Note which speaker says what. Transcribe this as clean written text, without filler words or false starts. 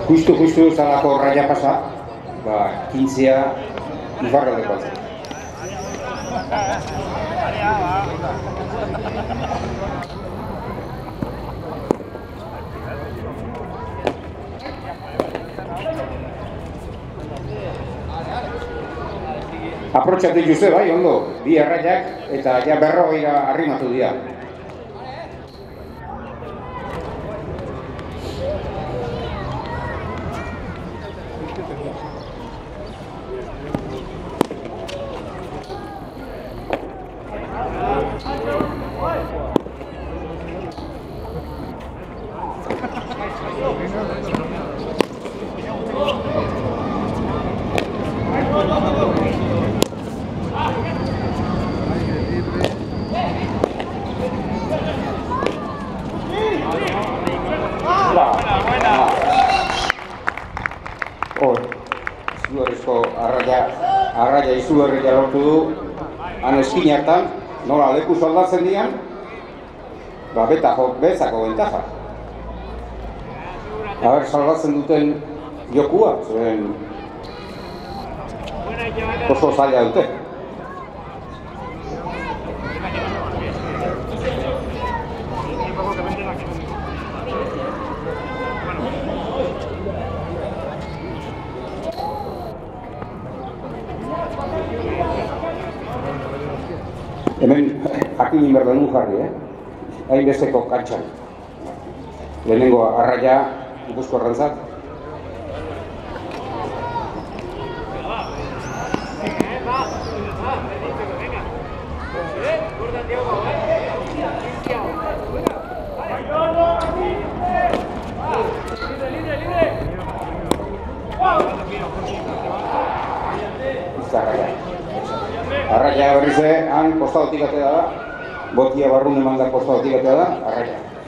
Speaker 1: Justu zalako raia pasa, 15a ifarraldeko altzen. Aprotxatu dituzte bai, ondo, bi erraiak eta ja 40 arrimatu dira. Izugarrizko arraia izugarria lortu du, han eskin hartan, nola leku soldatzen dian, bezako bentaja. Aber, salbatzen duten jokua, zuen oso zaila dute. Hemen jakin inberda nun jarri, hain besteko kantxan. Lehenengo arraia Gipuzkoarrentzat. Arraia berriz han kostadotik atea da, botia barrun eman da kostadotik atea da, arraia.